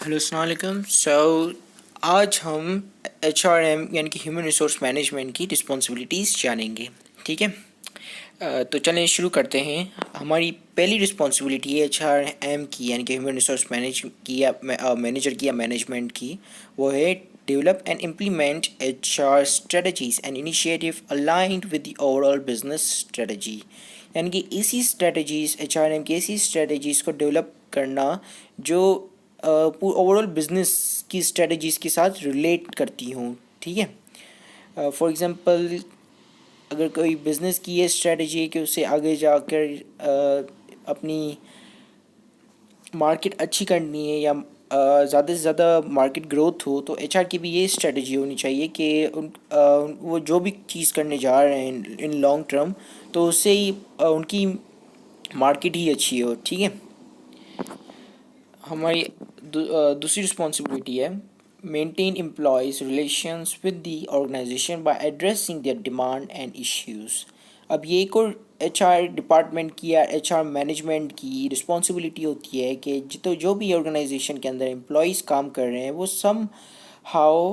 Hello अस्सलाम वालेकुम। आज हम HRM यानी कि ह्यूमन रिसोर्स मैनेजमेंट की रिस्पॉन्सिबिलिटीज़ जानेंगे। ठीक है। तो चलें शुरू करते हैं। हमारी पहली रिस्पॉन्सिबिलिटी है HRM की यानी कि ह्यूमन रिसोर्स मैनेजर की या मैनेजमेंट की। वो है develop and implement HR strategies and initiative aligned with the overall business strategy. यानी कि ऐसी स्ट्रेटजीज HRM की ऐसी स्ट्रेटजीज़ को डेवलप करना जो ओवरऑल बिजनेस की स्ट्रेटजीज़ के साथ रिलेट करती हूँ। ठीक है। फॉर एग्ज़ाम्पल, अगर कोई बिज़नेस की ये स्ट्रेटजी है कि उसे आगे जाकर अपनी मार्केट अच्छी करनी है या ज़्यादा से ज़्यादा मार्केट ग्रोथ हो, तो HR की भी ये स्ट्रेटजी होनी चाहिए कि वो जो भी चीज़ करने जा रहे हैं इन लॉन्ग टर्म, तो उससे ही उनकी मार्केट ही अच्छी हो। ठीक है। हमारी दूसरी रिस्पॉन्सिबिलिटी है maintain employees relations with the organisation by addressing their demand and issues. अब ये एक और HR डिपार्टमेंट की या HR मैनेजमेंट की रिस्पॉन्सिबिलिटी होती है कि जो भी ऑर्गेनाइजेशन के अंदर एम्प्लॉयज़ काम कर रहे हैं वो सम हाउ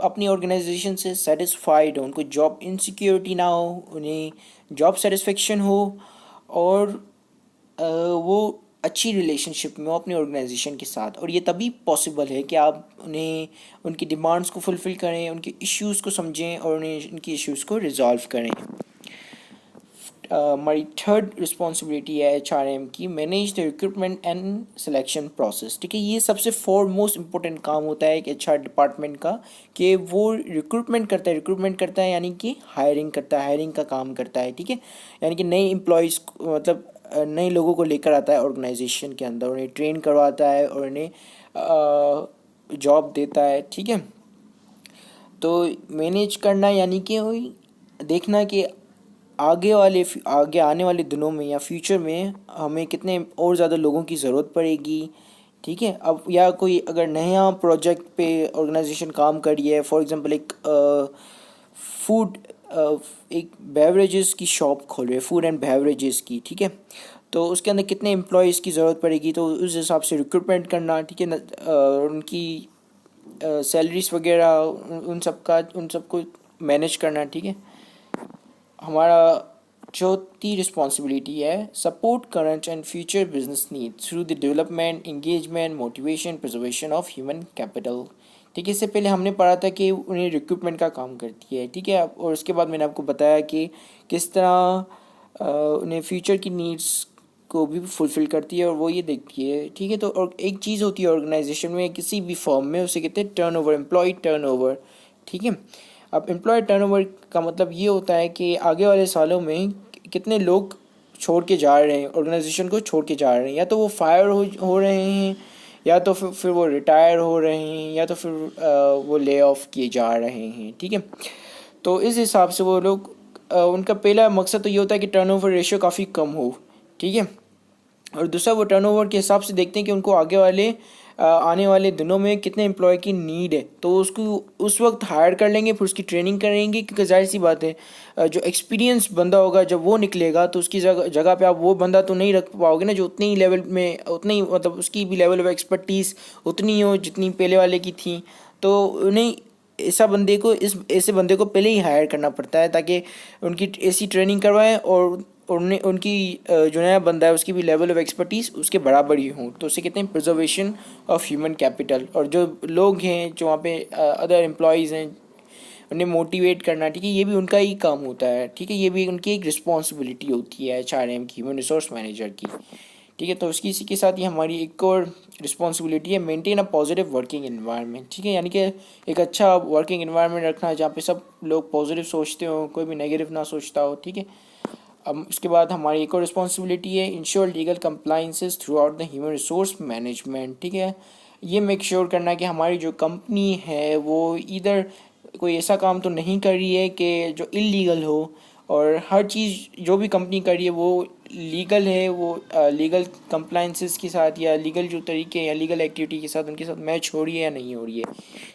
अपनी ऑर्गेनाइजेशन से सेटिस्फाइड हो, उनको जॉब इनसिक्योरिटी ना हो, उन्हें जॉब सेटिस्फेक्शन हो और वो अच्छी रिलेशनशिप में हो अपनी ऑर्गेनाइजेशन के साथ। और ये तभी पॉसिबल है कि आप उन्हें उनकी डिमांड्स को फुलफ़िल करें, उनके इश्यूज़ को समझें और उन्हें उनकी इश्यूज़ को रिजॉल्व करें। हमारी थर्ड रिस्पॉन्सिबिलिटी है HRM की manage the recruitment and selection process. ठीक है, ये सबसे मोस्ट इम्पोर्टेंट काम होता है एक HR डिपार्टमेंट का कि वो रिक्रूटमेंट करता है यानी कि हायरिंग करता है, हायरिंग का काम करता है। ठीक है, यानी कि नए एम्प्लॉयज़ मतलब नए लोगों को लेकर आता है ऑर्गेनाइजेशन के अंदर, उन्हें ट्रेन करवाता है और उन्हें जॉब देता है। ठीक है। तो मैनेज करना यानी कि वही देखना कि आगे आने वाले दिनों में या फ्यूचर में हमें कितने और ज़्यादा लोगों की ज़रूरत पड़ेगी। ठीक है। अब या कोई अगर नया प्रोजेक्ट पे ऑर्गेनाइजेशन काम कर रही है, फॉर एग्जांपल फूड एक बेवरेजेस की शॉप खोल रही है, फूड एंड बेवरेजेस की। ठीक है, तो उसके अंदर कितने एम्प्लॉयज़ की ज़रूरत पड़ेगी, तो उस हिसाब से रिक्रूटमेंट करना। ठीक है उनकी सैलरीज वगैरह उन सबको मैनेज करना। ठीक है। हमारा चौथी रिस्पॉन्सिबिलिटी है support current and future business need through the development engagement motivation preservation of human capital. ठीक है, इससे पहले हमने पढ़ा था कि उन्हें रिक्रूटमेंट का काम करती है। ठीक है, और उसके बाद मैंने आपको बताया कि किस तरह उन्हें फ्यूचर की नीड्स को भी फुलफ़िल करती है और वो ये देखती है। ठीक है, तो और एक चीज़ होती है ऑर्गेनाइजेशन में, किसी भी फर्म में, उसे कहते हैं टर्नओवर, एम्प्लॉय टर्नओवर। ठीक है, अब एम्प्लॉय टर्नओवर का मतलब ये होता है कि आगे वाले सालों में कितने लोग छोड़ के जा रहे हैं, ऑर्गेनाइजेशन को छोड़ के जा रहे हैं, या तो वो फायर हो रहे हैं, या तो फिर वो रिटायर हो रहे हैं, या तो फिर वो ले ऑफ किए जा रहे हैं। ठीक है, तो इस हिसाब से वो लोग उनका पहला मकसद तो ये होता है कि टर्नओवर रेशियो काफ़ी कम हो। ठीक है, और दूसरा वो टर्नओवर के हिसाब से देखते हैं कि उनको आने वाले दिनों में कितने एम्प्लॉय की नीड है, तो उसको उस वक्त हायर कर लेंगे, फिर उसकी ट्रेनिंग करेंगे, क्योंकि जाहिर सी बात है जो एक्सपीरियंस बंदा होगा जब वो निकलेगा तो उसकी जगह पे आप वो बंदा तो नहीं रख पाओगे ना जो उतने ही लेवल में, उतने ही मतलब उसकी भी लेवल ऑफ एक्सपर्टीज़ उतनी हो जितनी पहले वाले की थी। तो उन्हें ऐसे बंदे को पहले ही हायर करना पड़ता है ताकि उनकी ऐसी ट्रेनिंग करवाएं और उन्हें उनकी जो नया बंदा है उसकी भी लेवल ऑफ एक्सपर्टीज़ उसके बराबर ही हो। तो उसे कहते हैं प्रिजर्वेशन ऑफ ह्यूमन कैपिटल। और जो लोग हैं जो वहाँ पे अदर एम्प्लॉयज़ हैं उन्हें मोटिवेट करना। ठीक है, ये भी उनका ही काम होता है। ठीक है, ये भी उनकी एक रिस्पॉन्सिबिलिटी होती है HRM की, ह्यूमन रिसोर्स मैनेजर की। ठीक है, तो इसी के साथ ही हमारी एक और रिस्पॉन्सिबिलिटी है maintain a positive working environment. ठीक है, यानी कि एक अच्छा वर्किंग एनवायरनमेंट रखना जहाँ पे सब लोग पॉजिटिव सोचते हो, कोई भी नेगेटिव ना सोचता हो। ठीक है, अब उसके बाद हमारी एक और रिस्पॉन्सिबिलिटी है ensure legal compliances through out the human resource management. ठीक है, ये मेक श्योर करना कि हमारी जो कंपनी है वो इधर कोई ऐसा काम तो नहीं कर रही है कि जो इलीगल हो, और हर चीज़ जो भी कंपनी कर रही है वो लीगल है, वो लीगल कंप्लाइंसेस के साथ या लीगल जो तरीके या लीगल एक्टिविटी के साथ उनके साथ मैच हो रही है या नहीं हो रही है।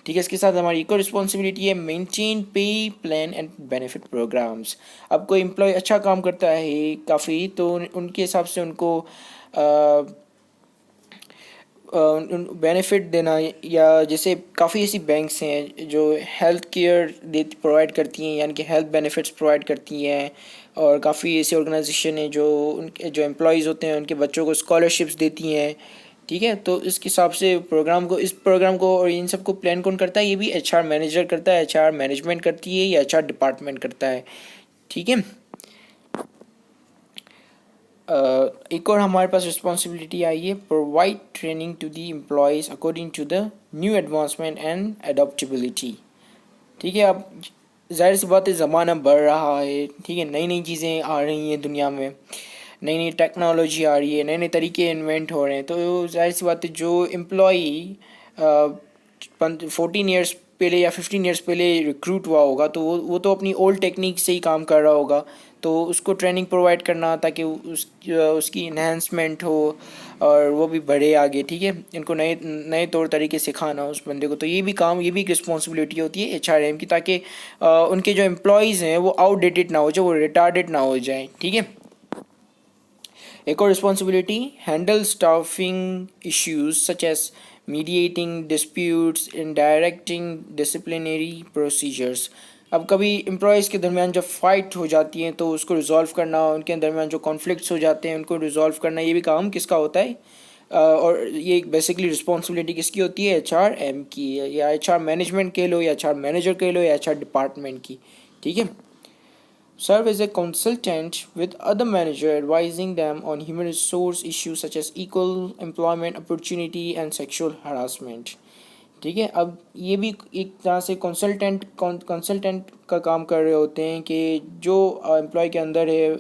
ठीक है, इसके साथ हमारी एक और रिस्पॉन्सिबिलिटी है मेंटेन पे प्लान एंड बेनिफिट प्रोग्राम्स। अब कोई एम्प्लॉय अच्छा काम करता है काफ़ी, तो उनके हिसाब से उनको बेनिफिट देना, या जैसे काफ़ी ऐसी बैंक्स हैं जो हेल्थ केयर देती प्रोवाइड करती हैं, यानी कि हेल्थ बेनिफिट्स प्रोवाइड करती हैं, और काफ़ी ऐसी ऑर्गेनाइजेशन हैं जो उनके जो एम्प्लॉयज़ होते हैं उनके बच्चों को स्कॉलरशिप्स देती हैं। ठीक है, तो इसके हिसाब से इस प्रोग्राम को और इन सब को प्लान कौन करता है? ये भी एचआर मैनेजर करता है, एचआर मैनेजमेंट करती है, या एचआर डिपार्टमेंट करता है। ठीक है। एक और हमारे पास रिस्पॉन्सिबिलिटी आई है, provide training to the employees according to the new advancement and adaptability. ठीक है, अब जाहिर सी बात है ज़माना बढ़ रहा है। ठीक है, नई नई चीज़ें आ रही हैं दुनिया में, नई नई टेक्नोलॉजी आ रही है, नए नए तरीके इन्वेंट हो रहे हैं। तो जाहिर सी बात है जो एम्प्लॉई 14 ईयर्स पहले या 15 ईयर्स पहले रिक्रूट हुआ होगा, तो वो तो अपनी ओल्ड टेक्निक से ही काम कर रहा होगा। तो उसको ट्रेनिंग प्रोवाइड करना ताकि उसकी इन्हेंसमेंट हो और वो भी बढ़े आगे। ठीक है, इनको नए नए तौर तरीके सिखाना उस बंदे को। तो ये भी एक रिस्पॉन्सिबिलिटी होती है एचआरएम की, ताकि उनके जो एम्प्लॉयज़ हैं वो आउटडेटेड ना हो जाए, वो रिटार्डेड ना हो जाए। ठीक है। एक और responsibility, handle staffing issues such as mediating disputes in directing disciplinary procedures. अब कभी एम्प्लॉयज़ के दरमियान जब फाइट हो जाती हैं तो उसको रिजॉल्व करना, उनके दरमियान जो कॉन्फ्लिक्ट्स हो जाते हैं उनको रिजॉल्व करना, ये भी काम किसका होता है? और ये बेसिकली रिस्पॉन्सिबिलिटी किसकी होती है? एचआरएम की, या एचआर मैनेजमेंट कह लो, या एचआर मैनेजर कह लो, या एचआर डिपार्टमेंट की। ठीक है। Serve as a consultant with other manager advising them on human resource issues such as equal employment opportunity and sexual harassment. ठीक है, अब ये भी एक तरह से कंसल्टेंट का काम कर रहे होते हैं कि जो एम्प्लॉय के अंदर है,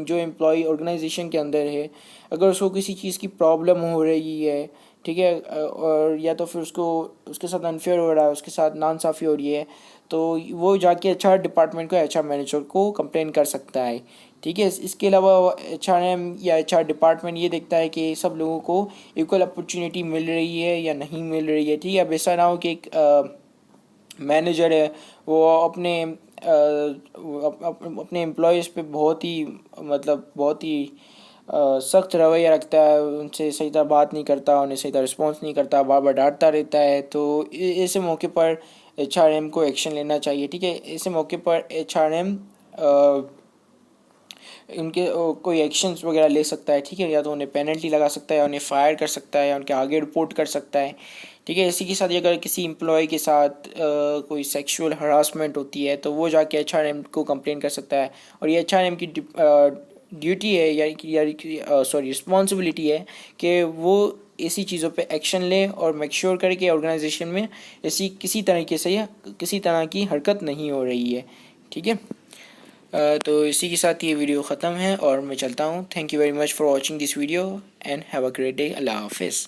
जो एम्प्लॉय ऑर्गेनाइजेशन के अंदर है, अगर उसको किसी चीज़ की प्रॉब्लम हो रही है, ठीक है, और या तो फिर उसको उसके साथ अनफेयर हो रहा है, उसके साथ नाइंसाफ़ी हो रही है, तो वो जाके एचआर डिपार्टमेंट को, एचआर मैनेजर को कंप्लेन कर सकता है। ठीक है, इसके अलावा एचआरएम या एचआर डिपार्टमेंट ये देखता है कि सब लोगों को इक्वल अपॉर्चुनिटी मिल रही है या नहीं मिल रही है। ठीक है, अब ऐसा ना हो कि एक मैनेजर है वो अपने एम्प्लॉयज़ पे बहुत ही बहुत ही सख्त रवैया रखता है, उनसे सही तरह बात नहीं करता, उन्हें सही तरह रिस्पॉन्स नहीं करता, बार बार डांटता रहता है। तो ऐसे मौके पर एचआरएम को एक्शन लेना चाहिए। ठीक है, ऐसे मौके पर एचआरएम उनके कोई एक्शंस वगैरह ले सकता है। ठीक है, या तो उन्हें पेनल्टी लगा सकता है, या उन्हें फायर कर सकता है, या उनके आगे रिपोर्ट कर सकता है। ठीक है, इसी के साथ अगर किसी एम्प्लॉय के साथ कोई सेक्सुअल हरासमेंट होती है तो वो जाके एचआरएम को कंप्लेन कर सकता है। और ये एचआरएम की ड्यूटी है, या सॉरी रिस्पॉन्सिबिलिटी है कि वो ऐसी चीज़ों पे एक्शन ले और मेक श्योर करे कि ऑर्गेनाइजेशन में ऐसी किसी तरीके से या किसी तरह की हरकत नहीं हो रही है। ठीक है, तो इसी के साथ ये वीडियो ख़त्म है और मैं चलता हूँ। Thank you very much for watching this video and have a great day. अल्लाह हाफिज़।